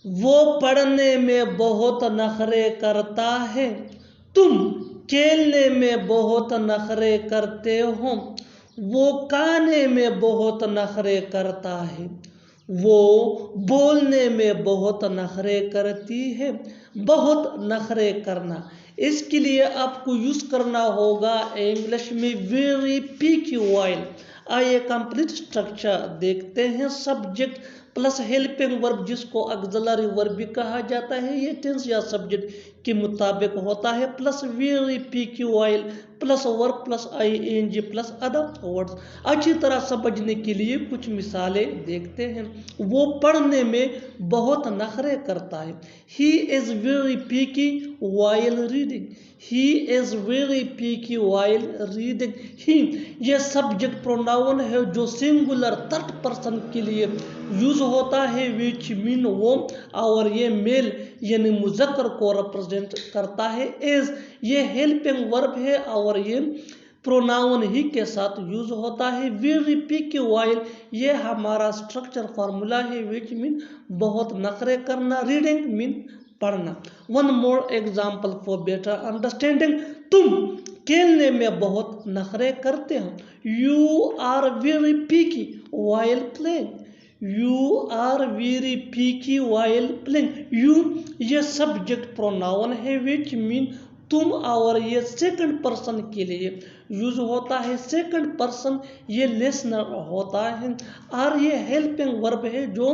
वो पढ़ने में बहुत नखरे करता है। तुम खेलने में बहुत नखरे करते हो। वो खाने में बहुत नखरे करता है। वो बोलने में बहुत नखरे करती है। बहुत नखरे करना, इसके लिए आपको यूज करना होगा इंग्लिश में वेरी पीकी वाइल। आइए कंप्लीट स्ट्रक्चर देखते हैं। सब्जेक्ट प्लस हेल्पिंग वर्ब, जिसको ऑक्सिलरी वर्ब भी कहा जाता है, ये टेंस या सब्जेक्ट के मुताबिक होता है, plus very picky while plus verb plus ING plus other words. अच्छी तरह समझने के लिए कुछ मिसालें देखते हैं। वो पढ़ने में बहुत नखरे करता है। He is very picky while reading. He is very picky while reading. He ये सब्जेक्ट प्रोनाउन है जो सिंगुलर थर्ड पर्सन के लिए यूज होता है, विच मीन वो, और ये मेल यानी मुजक्कर को रिप्रेजेंट करता है। इज ये हेल्पिंग वर्ब है और ये प्रोनाउन ही के साथ यूज होता है। वेरी पीकी वाइल ये हमारा स्ट्रक्चर फार्मूला है, विच मीन बहुत नखरे करना। रीडिंग मीन पढ़ना। One more example for better understanding. तुम खेलने में बहुत नखरे करते हो। You are very picky while playing. You are very picky while playing. You ये सब्जेक्ट प्रोनाउन है, विच मीन तुम, और ये सेकंड पर्सन के लिए यूज होता है। सेकंड पर्सन ये लिसनर होता है। और ये हेल्पिंग वर्ब है जो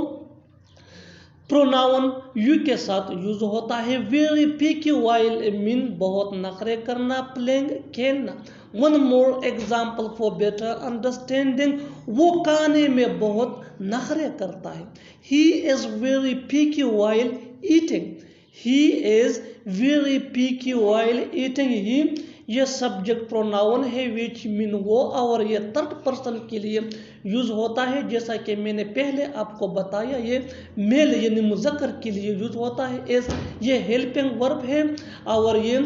प्रोनाउन यू के साथ यूज होता है। वेरी पीकी वाइल मीन बहुत नखरे करना, प्लेइंग खेलना। One more example for better understanding. वो खाने में बहुत नखरे करता है। He is very picky while eating. He is very picky while eating. He ये सब्जेक्ट प्रोनाउन है, विच मीन वो, और ये थर्ड पर्सन के लिए यूज होता है। जैसा कि मैंने पहले आपको बताया, ये मेल यानी मुजक्कर के लिए यूज होता है। एस ये हेल्पिंग वर्ब है और ये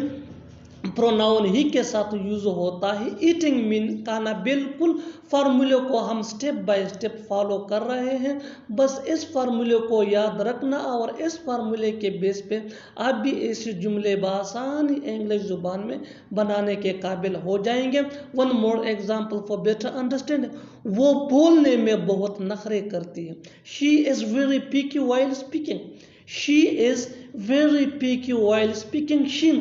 प्रोनाउन ही के साथ यूज होता है। ईटिंग मीन खाना। बिल्कुल फार्मूले को हम स्टेप बाय स्टेप फॉलो कर रहे हैं। बस इस फार्मूले को याद रखना और इस फार्मूले के बेस पे आप भी ऐसे जुमले बआसानी इंग्लिश जुबान में बनाने के काबिल हो जाएंगे। One more example for better understanding. वो बोलने में बहुत नखरे करती है। She is very picky while speaking. She is very picky while speaking. She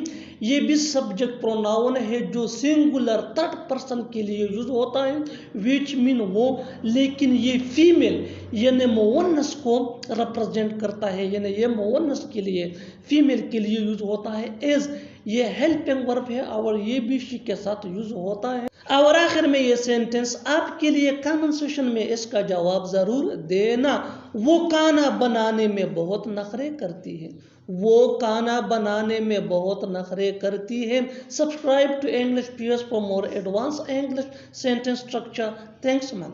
ये भी सब्जेक्ट प्रोनाउन है जो सिंगुलर थर्ड पर्सन के लिए यूज होता है, विच मीन वो, लेकिन ये फीमेल यानी मोवन्नस को रिप्रेजेंट करता है, यानी ये मोवन्नस के लिए फीमेल के लिए यूज होता है। एज ये हेल्पिंग वर्ब है और ये भी शी के साथ यूज होता है। और आखिर में ये सेंटेंस आपके लिए कमेंट सेक्शन में इसका जवाब जरूर देना। वो खाना बनाने में बहुत नखरे करती है। वो खाना बनाने में बहुत नखरे करती है। Subscribe to English PS for more advance English sentence structure. Thanks man.